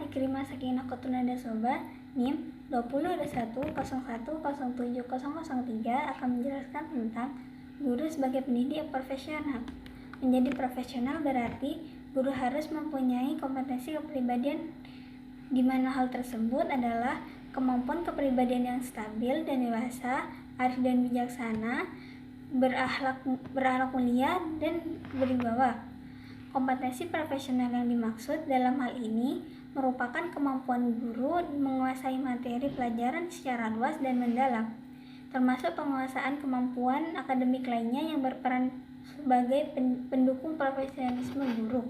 Ikrimah Sakinah Qutuna dan Soba NIM 2021010703 akan menjelaskan tentang guru sebagai pendidik yang profesional. Menjadi profesional berarti guru harus mempunyai kompetensi kepribadian, di mana hal tersebut adalah kemampuan kepribadian yang stabil dan dewasa, arif dan bijaksana, berakhlak mulia, dan berwibawa. Kompetensi profesional yang dimaksud dalam hal ini merupakan kemampuan guru menguasai materi pelajaran secara luas dan mendalam, termasuk penguasaan kemampuan akademik lainnya yang berperan sebagai pendukung profesionalisme guru.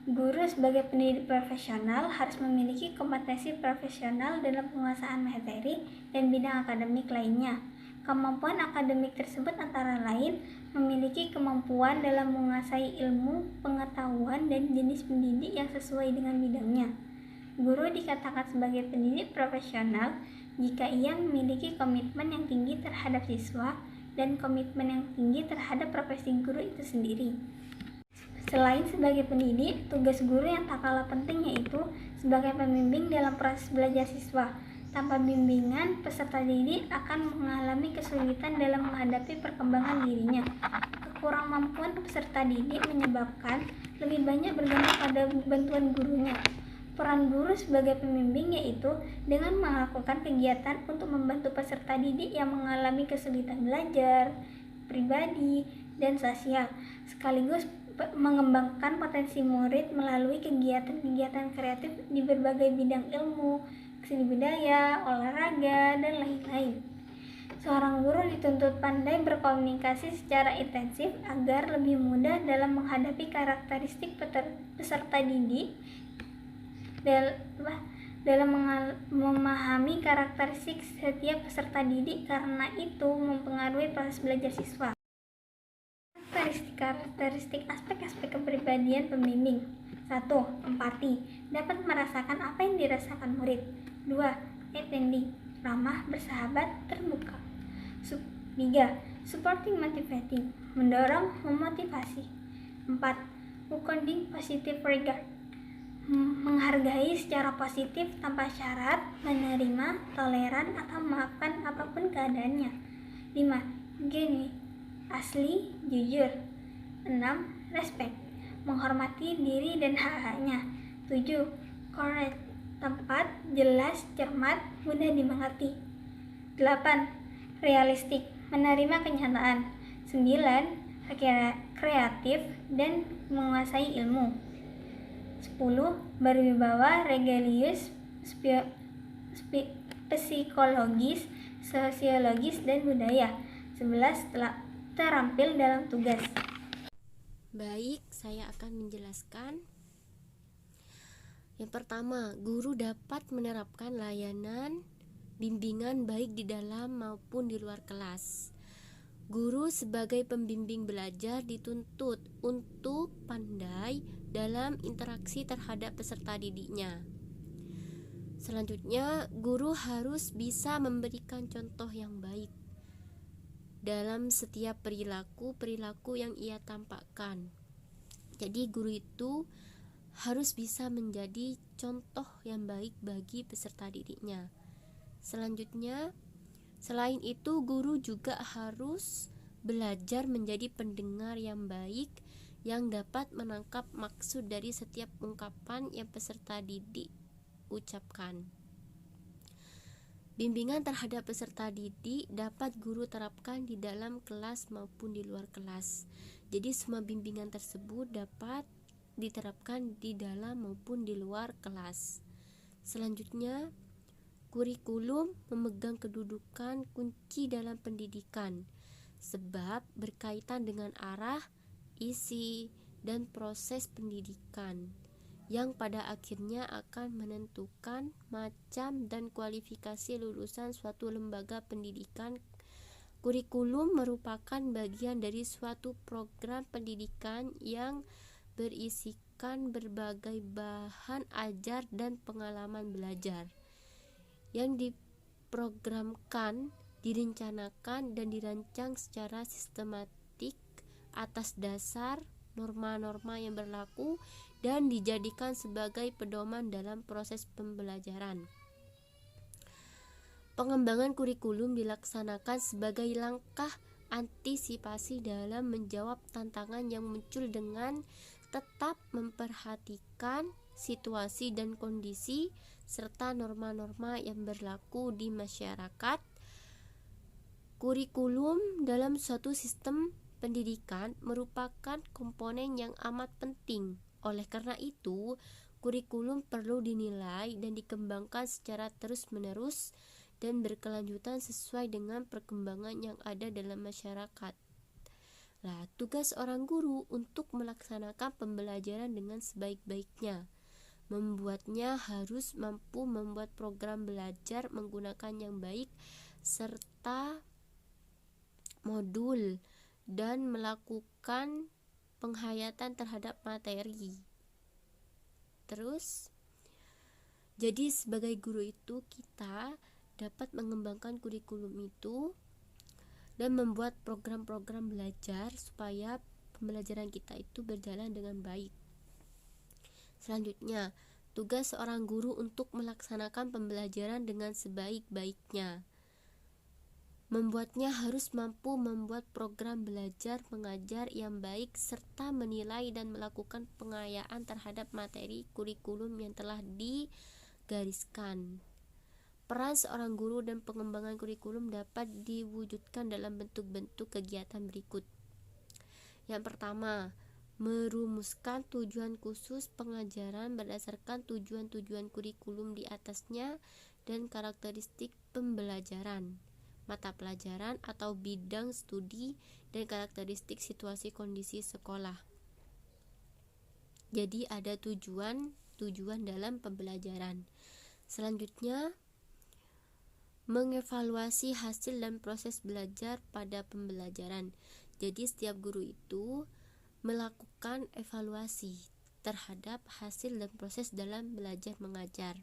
Guru sebagai pendidik profesional harus memiliki kompetensi profesional dalam penguasaan materi dan bidang akademik lainnya. Kemampuan akademik tersebut antara lain memiliki kemampuan dalam menguasai ilmu, pengetahuan, dan jenis pendidik yang sesuai dengan bidangnya. Guru dikatakan sebagai pendidik profesional jika ia memiliki komitmen yang tinggi terhadap siswa dan komitmen yang tinggi terhadap profesi guru itu sendiri. Selain sebagai pendidik, tugas guru yang tak kalah penting yaitu sebagai pembimbing dalam proses belajar siswa. Tanpa bimbingan, peserta didik akan mengalami kesulitan dalam menghadapi perkembangan dirinya. Kekurangmampuan peserta didik menyebabkan lebih banyak bergantung pada bantuan gurunya. Peran guru sebagai pembimbing yaitu dengan melakukan kegiatan untuk membantu peserta didik yang mengalami kesulitan belajar, pribadi, dan sosial, sekaligus mengembangkan potensi murid melalui kegiatan-kegiatan kreatif di berbagai bidang ilmu, seni budaya, olahraga, dan lain-lain. Seorang guru dituntut pandai berkomunikasi secara intensif agar lebih mudah dalam menghadapi karakteristik peserta didik, dalam memahami karakteristik setiap peserta didik, karena itu mempengaruhi proses belajar siswa. Karakteristik aspek-aspek kepribadian pembimbing. 1. Empati, dapat merasakan apa yang dirasakan murid. 2. Attending, ramah, bersahabat, terbuka. 3. Supporting, motivating, mendorong, memotivasi. 4. Welcoming, positive regard, menghargai secara positif tanpa syarat, menerima, toleran, atau memaafkan apapun keadaannya. 5. Genuine, asli, jujur. 6. Respect, menghormati diri dan hak-haknya. 7. Correct, tepat, jelas, cermat, mudah dimengerti. 8. Realistik, menerima kenyataan. 9. Kreatif dan menguasai ilmu. 10. Berwibawa, religius, psikologis, sosiologis, dan budaya. 11. Terampil dalam tugas. Baik, saya akan menjelaskan. Yang pertama, guru dapat menerapkan layanan bimbingan baik di dalam maupun di luar kelas. Guru sebagai pembimbing belajar dituntut untuk pandai dalam interaksi terhadap peserta didiknya. Selanjutnya, guru harus bisa memberikan contoh yang baik dalam setiap perilaku yang ia tampakkan. Jadi guru itu harus bisa menjadi contoh yang baik bagi peserta didiknya. Selanjutnya, selain itu guru juga harus belajar menjadi pendengar yang baik yang dapat menangkap maksud dari setiap ungkapan yang peserta didik ucapkan. Bimbingan terhadap peserta didik dapat guru terapkan di dalam kelas maupun di luar kelas. Jadi semua bimbingan tersebut dapat diterapkan di dalam maupun di luar kelas. Selanjutnya, kurikulum memegang kedudukan kunci dalam pendidikan sebab berkaitan dengan arah, isi, dan proses pendidikan yang pada akhirnya akan menentukan macam dan kualifikasi lulusan suatu lembaga pendidikan. Kurikulum merupakan bagian dari suatu program pendidikan yang berisikan berbagai bahan ajar dan pengalaman belajar yang diprogramkan, direncanakan, dan dirancang secara sistematik atas dasar norma-norma yang berlaku dan dijadikan sebagai pedoman dalam proses pembelajaran. Pengembangan kurikulum dilaksanakan sebagai langkah antisipasi dalam menjawab tantangan yang muncul dengan tetap memperhatikan situasi dan kondisi serta norma-norma yang berlaku di masyarakat. Kurikulum dalam suatu sistem pendidikan merupakan komponen yang amat penting. Oleh karena itu, kurikulum perlu dinilai dan dikembangkan secara terus-menerus dan berkelanjutan sesuai dengan perkembangan yang ada dalam masyarakat. Nah, tugas orang guru untuk melaksanakan pembelajaran dengan sebaik-baiknya. Membuatnya harus mampu membuat program belajar menggunakan yang baik serta modul dan melakukan penghayatan terhadap materi. Terus, jadi sebagai guru itu kita dapat mengembangkan kurikulum itu dan membuat program-program belajar supaya pembelajaran kita itu berjalan dengan baik. Selanjutnya, tugas seorang guru untuk melaksanakan pembelajaran dengan sebaik-baiknya. Membuatnya harus mampu membuat program belajar mengajar yang baik serta menilai dan melakukan pengayaan terhadap materi kurikulum yang telah digariskan. Peran seorang guru dan pengembangan kurikulum dapat diwujudkan dalam bentuk-bentuk kegiatan berikut. Yang pertama, merumuskan tujuan khusus pengajaran berdasarkan tujuan-tujuan kurikulum di atasnya dan karakteristik pembelajaran, mata pelajaran atau bidang studi, dan karakteristik situasi kondisi sekolah. Jadi ada tujuan dalam pembelajaran. Selanjutnya, mengevaluasi hasil dan proses belajar pada pembelajaran. Jadi setiap guru itu melakukan evaluasi terhadap hasil dan proses dalam belajar mengajar.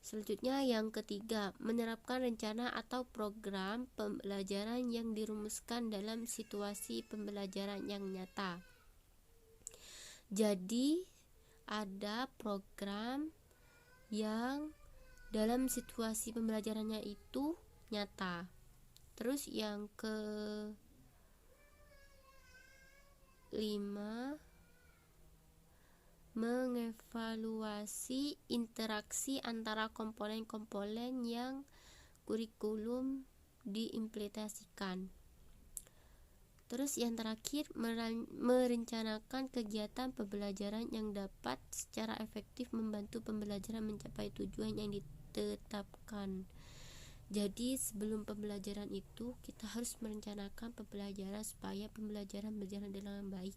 Selanjutnya yang ketiga, menerapkan rencana atau program pembelajaran yang dirumuskan dalam situasi pembelajaran yang nyata. Jadi ada program yang dalam situasi pembelajarannya itu nyata. Terus yang kelima, mengevaluasi interaksi antara komponen-komponen yang kurikulum diimplementasikan. Terus yang terakhir, merencanakan kegiatan pembelajaran yang dapat secara efektif membantu pembelajaran mencapai tujuan yang ditetapkan. Jadi sebelum pembelajaran itu kita harus merencanakan pembelajaran supaya pembelajaran berjalan dengan baik.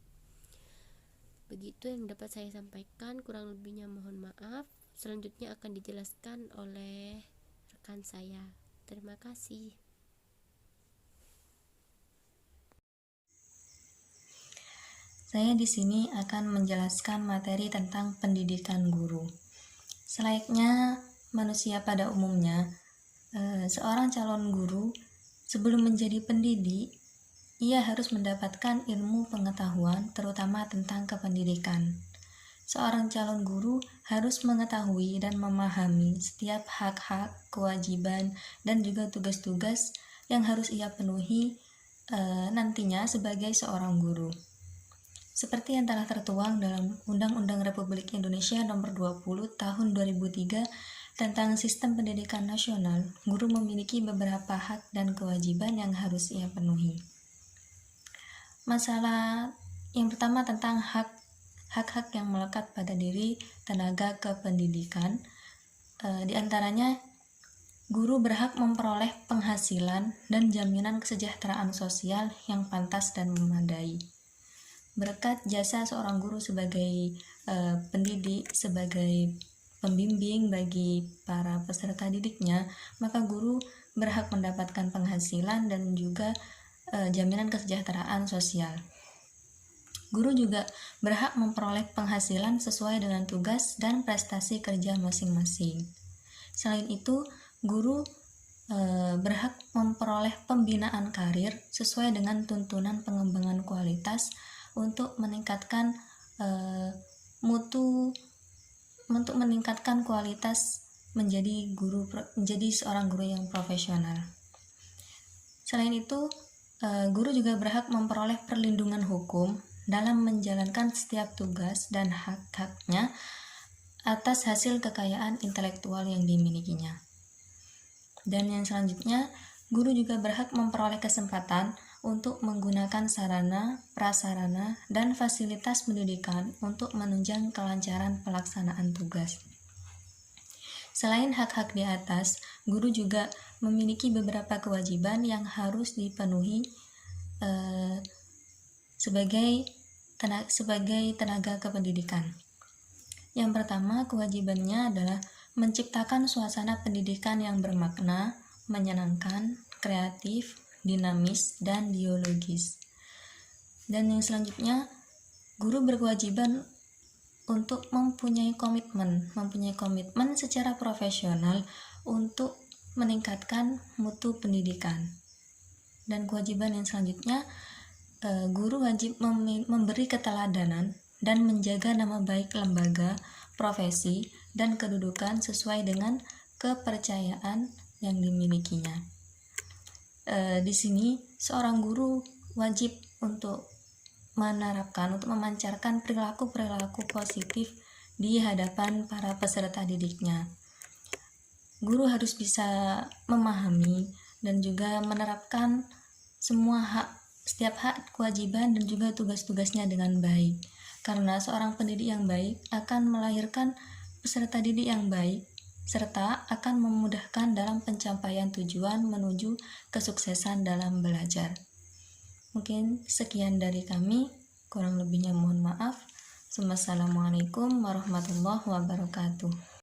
Begitu yang dapat saya sampaikan, kurang lebihnya mohon maaf. Selanjutnya akan dijelaskan oleh rekan saya. Terima kasih. Saya di sini akan menjelaskan materi tentang pendidikan guru. Selayaknya manusia pada umumnya, seorang calon guru sebelum menjadi pendidik, ia harus mendapatkan ilmu pengetahuan terutama tentang kependidikan. Seorang calon guru harus mengetahui dan memahami setiap hak-hak, kewajiban, dan juga tugas-tugas yang harus ia penuhi nantinya sebagai seorang guru. Seperti yang telah tertuang dalam Undang-Undang Republik Indonesia Nomor 20 Tahun 2003 tentang Sistem Pendidikan Nasional, guru memiliki beberapa hak dan kewajiban yang harus ia penuhi. Masalah yang pertama tentang hak-hak yang melekat pada diri tenaga kependidikan, di antaranya guru berhak memperoleh penghasilan dan jaminan kesejahteraan sosial yang pantas dan memadai. Berkat jasa seorang guru sebagai pendidik, sebagai pembimbing bagi para peserta didiknya, maka guru berhak mendapatkan penghasilan dan juga jaminan kesejahteraan sosial. Guru juga berhak memperoleh penghasilan sesuai dengan tugas dan prestasi kerja masing-masing. Selain itu, guru berhak memperoleh pembinaan karir sesuai dengan tuntunan pengembangan kualitas untuk meningkatkan mutu untuk meningkatkan kualitas menjadi seorang guru yang profesional. Selain itu, guru juga berhak memperoleh perlindungan hukum dalam menjalankan setiap tugas dan hak-haknya atas hasil kekayaan intelektual yang dimilikinya. Dan yang selanjutnya, guru juga berhak memperoleh kesempatan untuk menggunakan sarana, prasarana, dan fasilitas pendidikan untuk menunjang kelancaran pelaksanaan tugas. Selain hak-hak di atas, guru juga memiliki beberapa kewajiban yang harus dipenuhi sebagai tenaga kependidikan. Yang pertama, kewajibannya adalah menciptakan suasana pendidikan yang bermakna, menyenangkan, kreatif, dinamis, dan dialogis. Dan yang selanjutnya, guru berkewajiban untuk mempunyai komitmen secara profesional untuk meningkatkan mutu pendidikan. Dan kewajiban yang selanjutnya, guru wajib memberi keteladanan dan menjaga nama baik lembaga, profesi, dan kedudukan sesuai dengan kepercayaan yang dimilikinya. Di sini seorang guru wajib untuk memancarkan perilaku positif di hadapan para peserta didiknya. Guru harus bisa memahami dan juga menerapkan setiap hak, kewajiban, dan juga tugas-tugasnya dengan baik. Karena seorang pendidik yang baik akan melahirkan peserta didik yang baik, serta akan memudahkan dalam pencapaian tujuan menuju kesuksesan dalam belajar. Mungkin sekian dari kami, kurang lebihnya mohon maaf. Wassalamualaikum warahmatullahi wabarakatuh.